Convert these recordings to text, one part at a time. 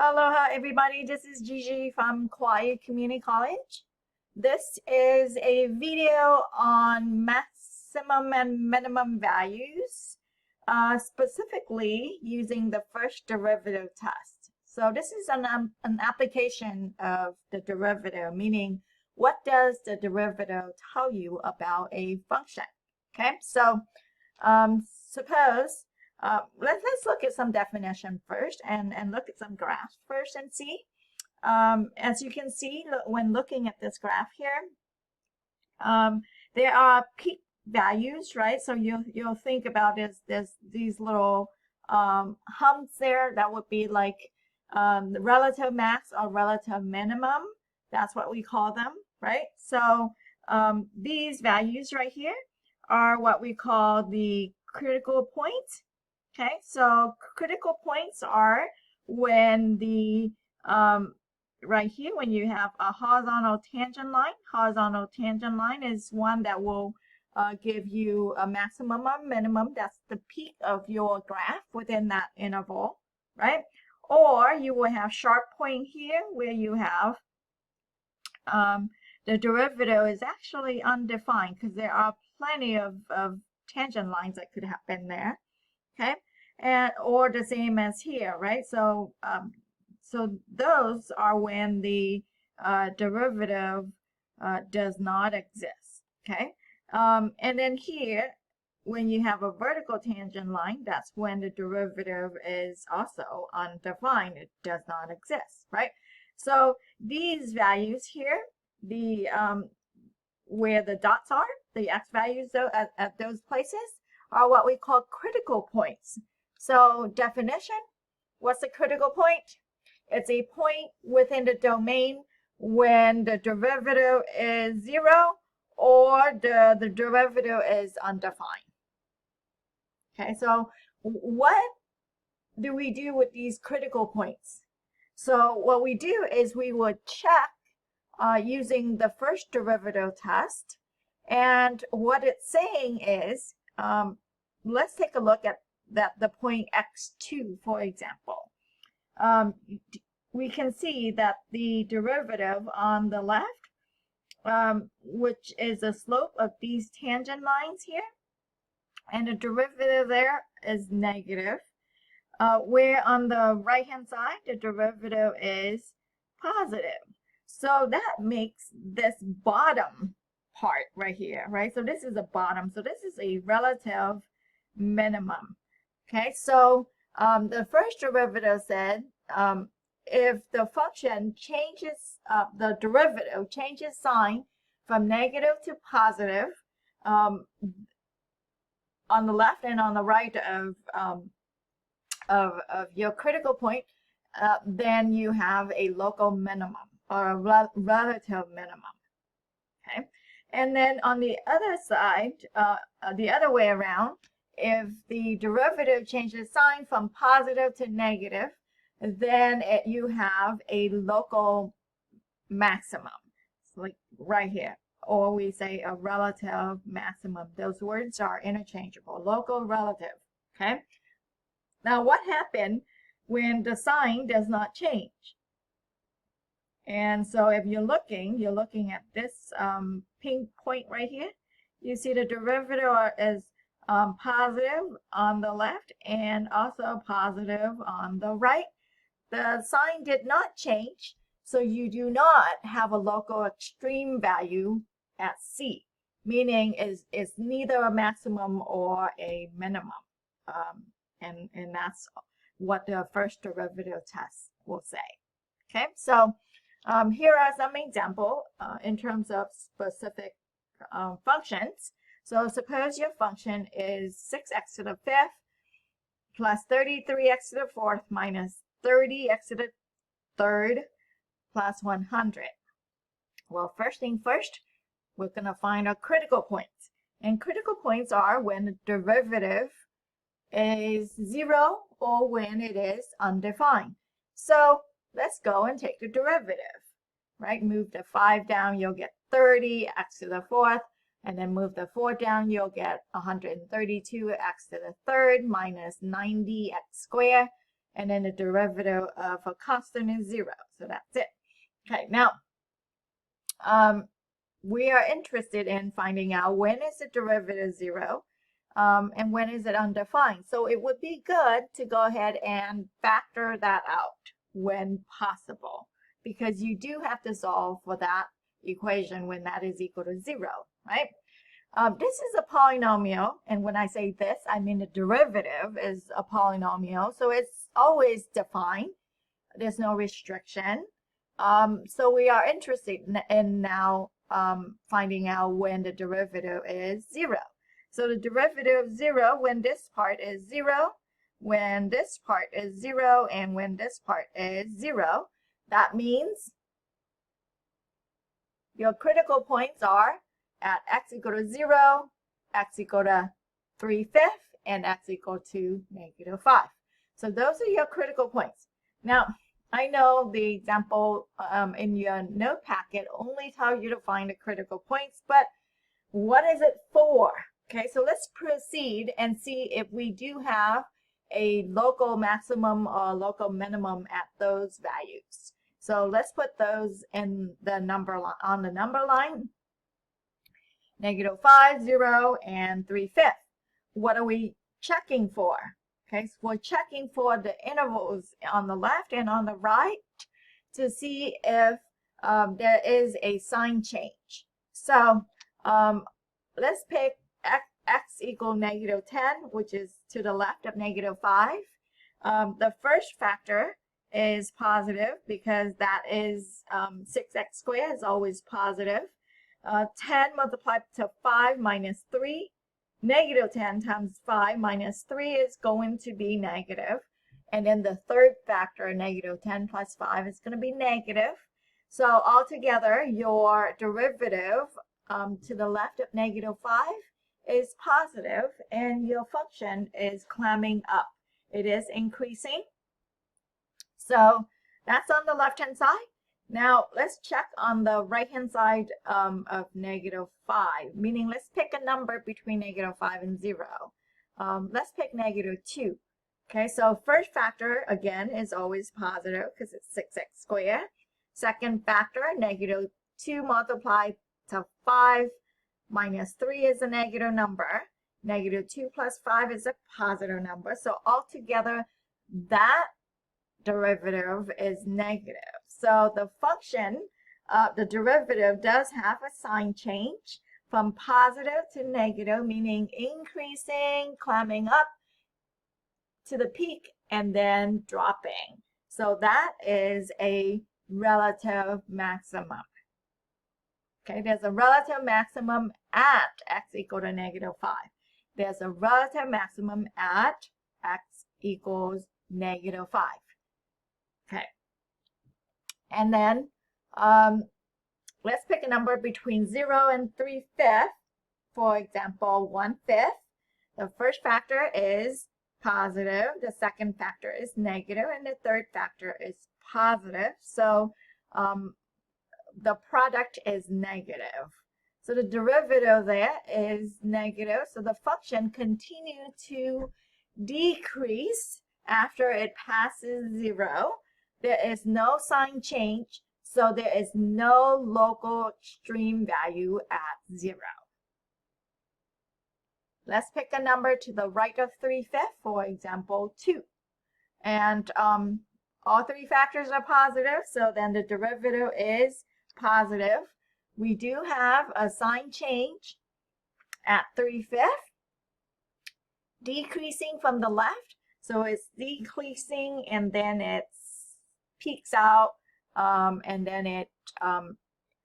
Aloha everybody, this is Gigi from Kauai Community College. This is a video on maximum and minimum values, specifically using the first derivative test. So this is an application of the derivative, meaning what does the derivative tell you about a function? Okay, so suppose let's look at some definition first and look at some graphs first and see. As you can see, when looking at this graph here, there are peak values, right? So you'll think about these little humps there. That would be like the relative max or relative minimum. That's what we call them, right? So these values right here are what we call the critical points. Okay, so critical points are when the right here, when you have a horizontal tangent line. Horizontal tangent line is one that will give you a maximum or minimum. That's the peak of your graph within that interval, right? Or you will have sharp point here where you have the derivative is actually undefined because there are plenty of tangent lines that could happen there. Okay, and or the same as here, right? So so those are when the derivative does not exist. Okay, and then here, when you have a vertical tangent line, that's when the derivative is also undefined. It does not exist, right? So these values here, the where the dots are, the x values though at those places, are what we call critical points. So definition, what's a critical point? It's a point within the domain when the derivative is 0 or the derivative is undefined. Okay, so what do we do with these critical points? So what we do is we would check using the first derivative test, and what it's saying is, let's take a look at the point x2, for example. We can see that the derivative on the left, which is the slope of these tangent lines here, and the derivative there is negative, where on the right hand side the derivative is positive. So that makes this bottom part right here, right? So this is a bottom. So this is a relative minimum. Okay, so the first derivative said if the function changes, the derivative changes sign from negative to positive on the left and on the right of your critical point, then you have a local minimum or a relative minimum. Okay, and then on the other side, the other way around, if the derivative changes sign from positive to negative, then you have a local maximum. So like right here, or we say a relative maximum. Those words are interchangeable, local, relative. Okay. Now what happened when the sign does not change? And so if you're looking at this pink point right here, you see the derivative is positive on the left and also positive on the right. The sign did not change, so you do not have a local extreme value at C, meaning it's neither a maximum or a minimum. And that's what the first derivative test will say. Okay, so here are some examples in terms of specific functions. So suppose your function is 6x to the 5th plus 33x to the 4th minus 30x to the 3rd plus 100. Well, first thing first, we're going to find our critical points. And critical points are when the derivative is 0 or when it is undefined. So let's go and take the derivative, right? Move the 5 down, you'll get 30 x to the 4th, and then move the 4 down, you'll get 132 x to the 3rd minus 90 x squared, and then the derivative of a constant is 0. So that's it. Okay, now we are interested in finding out when is the derivative 0 and when is it undefined. So it would be good to go ahead and factor that out when possible, because you do have to solve for that equation when that is equal to 0, right? This is a polynomial, and when I say this, I mean the derivative is a polynomial, so it's always defined. There's no restriction. So we are interested in now finding out when the derivative is 0. So the derivative of 0 when this part is 0, when this part is 0, and when this part is 0, that means your critical points are at x equal to 0, x equal to 3/5, and x equal to -5. So those are your critical points. Now, I know the example in your note packet only tells you to find the critical points, but what is it for? Okay, so let's proceed and see if we do have a local maximum or local minimum at those values. So let's put those in the number line, on the number line. -5, 0, and 3/5. What are we checking for? Okay, so we're checking for the intervals on the left and on the right to see if there is a sign change. So let's pick x equal -10, which is to the left of -5. The first factor is positive because that is 6x squared is always positive. 10 multiplied to 5 minus 3. -10 times 5 minus 3 is going to be negative. And then the third factor, -10 plus 5, is going to be negative. So altogether, your derivative to the left of -5 is positive, and your function is climbing up. It is increasing. So that's on the left-hand side. Now, let's check on the right-hand side of -5, meaning let's pick a number between -5 and 0. Let's pick -2. Okay, so first factor, again, is always positive because it's 6x squared. Second factor, -2 multiplied to 5 minus 3 is a negative number. -2 plus 5 is a positive number. So altogether, that derivative is negative. So the function, the derivative does have a sign change from positive to negative, meaning increasing, climbing up to the peak, and then dropping. So that is a relative maximum. Okay, there's a relative maximum at x equal to -5. There's a relative maximum at x equals -5. Okay. And then let's pick a number between 0 and 3/5. For example, 1/5. The first factor is positive. The second factor is negative. And the third factor is positive. So the product is negative. So the derivative there is negative. So the function continues to decrease after it passes 0. There is no sign change, so there is no local extreme value at 0. Let's pick a number to the right of 3/5, for example, 2. And all three factors are positive, so then the derivative is positive. We do have a sign change at 3/5, decreasing from the left. So it's decreasing, and then it peaks out, and then it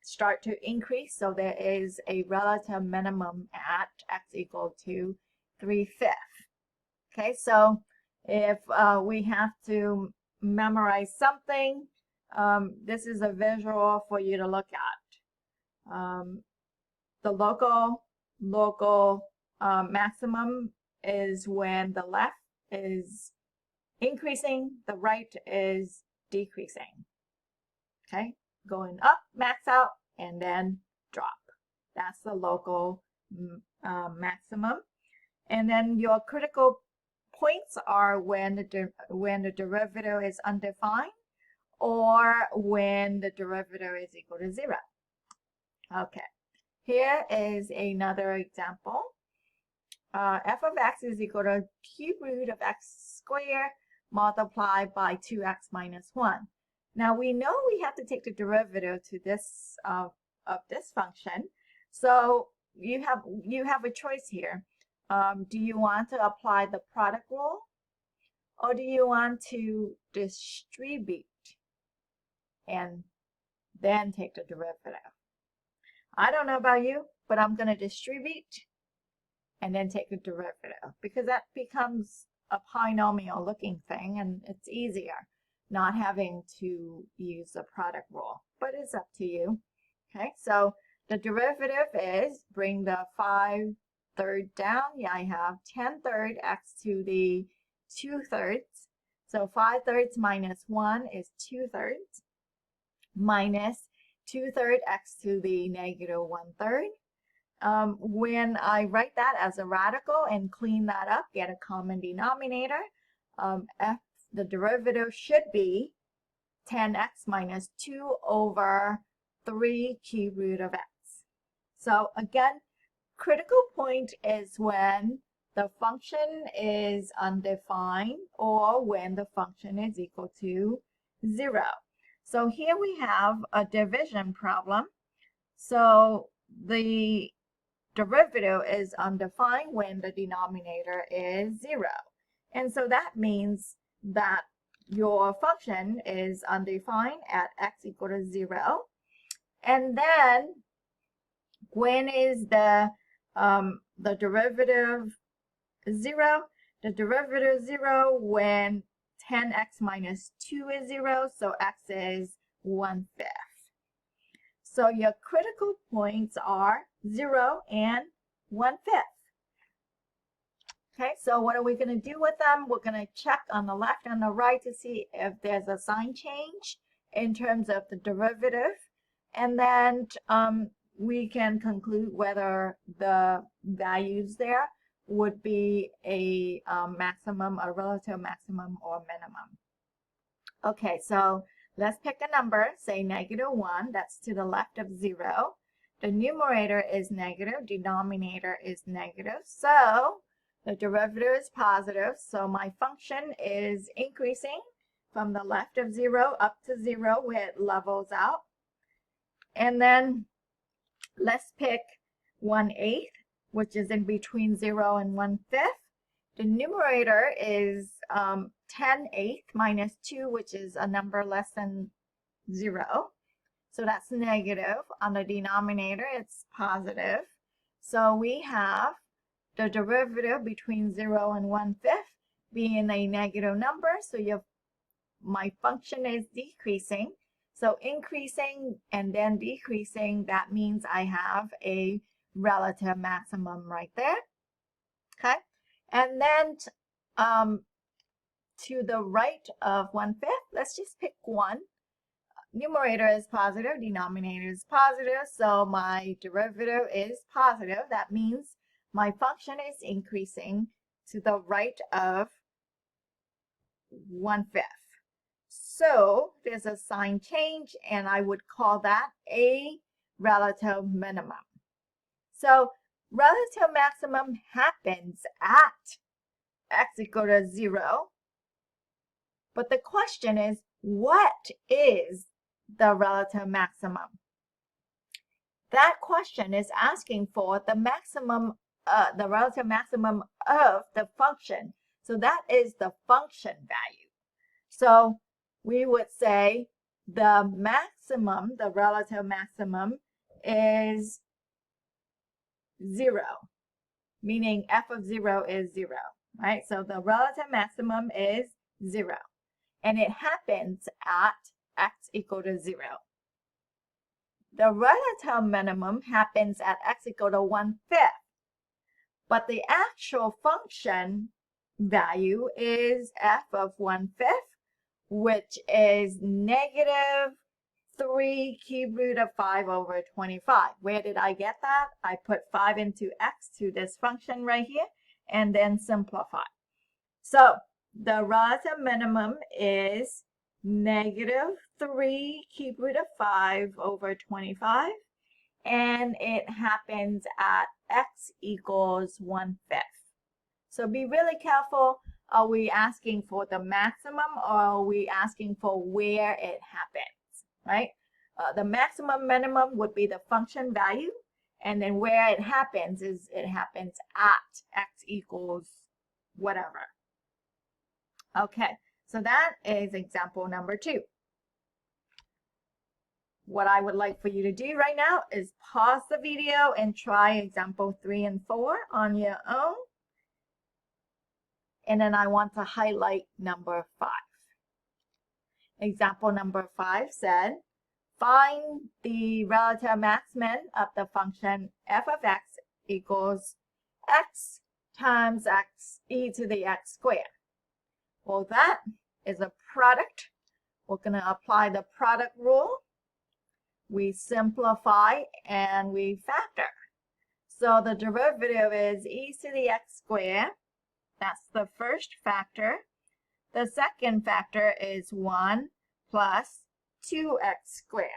start to increase. So there is a relative minimum at x equal to 3/5. Okay, so if we have to memorize something, this is a visual for you to look at. The local maximum is when the left is increasing, the right is decreasing. Okay, going up, max out, and then drop. That's the local maximum. And then your critical points are when the derivative is undefined or when the derivative is equal to 0. Okay, here is another example. F of x is equal to cube root of x squared multiplied by 2x minus 1. Now we know we have to take the derivative to this of this function. So you have a choice here. Do you want to apply the product rule, or do you want to distribute and then take the derivative? I don't know about you, but I'm going to distribute and then take the derivative, because that becomes a polynomial looking thing and it's easier not having to use the product rule, but it's up to you. Okay, so the derivative is, bring the 5/3 down. Yeah, I have 10/3 x to the 2/3. So 5/3 minus 1 is 2/3 minus 2/3 x to the negative 1/3. When I write that as a radical and clean that up, get a common denominator, the derivative should be 10x minus 2 over 3 cube root of x. So again, critical point is when the function is undefined or when the function is equal to 0. So here we have a division problem. So the derivative is undefined when the denominator is 0. And so that means that your function is undefined at x equal to 0. And then when is the derivative 0? The derivative 0 when 10x minus 2 is 0, so x is 1/5. So your critical points are 0 and 1/5. Okay, so what are we going to do with them? We're going to check on the left and the right to see if there's a sign change in terms of the derivative. And then we can conclude whether the values there would be a maximum, a relative maximum, or minimum. Okay, so let's pick a number, say -1, that's to the left of 0. The numerator is negative, denominator is negative, so the derivative is positive, so my function is increasing from the left of 0 up to 0 where it levels out. And then let's pick 1/8, which is in between 0 and 1/5. The numerator is 10/8 minus 2, which is a number less than 0. So that's negative. On the denominator, it's positive. So we have the derivative between 0 and 1/5 being a negative number. So my function is decreasing. So increasing and then decreasing, that means I have a relative maximum right there. Okay. And then to the right of 1/5, let's just pick 1. Numerator is positive, denominator is positive, so my derivative is positive. That means my function is increasing to the right of 1/5. So there's a sign change, and I would call that a relative minimum. So relative maximum happens at x equal to 0. But the question is, what is the relative maximum? That question is asking for the maximum, the relative maximum of the function. So that is the function value. So we would say the maximum, the relative maximum is 0, meaning f of 0 is 0, right? So the relative maximum is 0, and it happens at x equal to 0. The relative minimum happens at x equal to 1/5, but the actual function value is f of 1/5, which is negative 3 cube root of 5 over 25. Where did I get that? I put 5 into x to this function right here and then simplify. So the relative minimum is -3 cube root of 5 over 25. And it happens at x equals 1/5. So be really careful. Are we asking for the maximum or are we asking for where it happens, right? The maximum minimum would be the function value. And then where it happens is it happens at x equals whatever. Okay, so that is example number 2. What I would like for you to do right now is pause the video and try example 3 and 4 on your own. And then I want to highlight number 5. Example number 5 said, find the relative max-min of the function f of x equals x times x e to the x squared. Well, that is a product. We're going to apply the product rule. We simplify and we factor. So the derivative is e to the x squared. That's the first factor. The second factor is 1 plus 2x squared.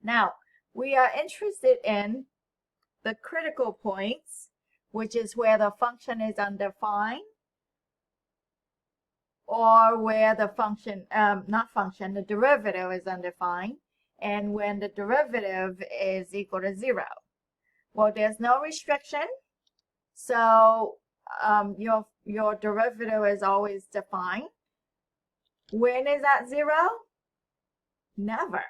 Now, we are interested in the critical points, which is where the function is undefined, or where the function, the derivative is undefined, and when the derivative is equal to 0. Well, there's no restriction, so your derivative is always defined. When is that 0? Never.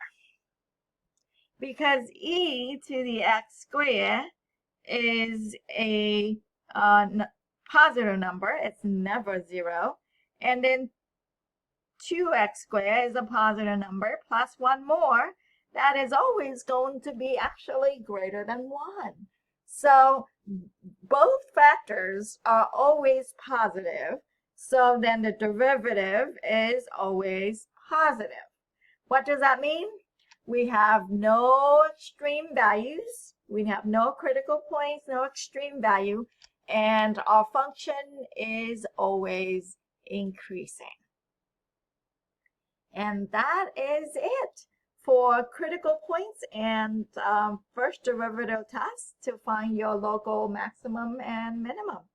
Because e to the x squared is a positive number. It's never 0. And then 2x squared is a positive number plus 1 more. That is always going to be actually greater than 1. So both factors are always positive. So then the derivative is always positive. What does that mean? We have no extreme values. We have no critical points, no extreme value. And our function is always increasing. And that is it for critical points and first derivative test to find your local maximum and minimum.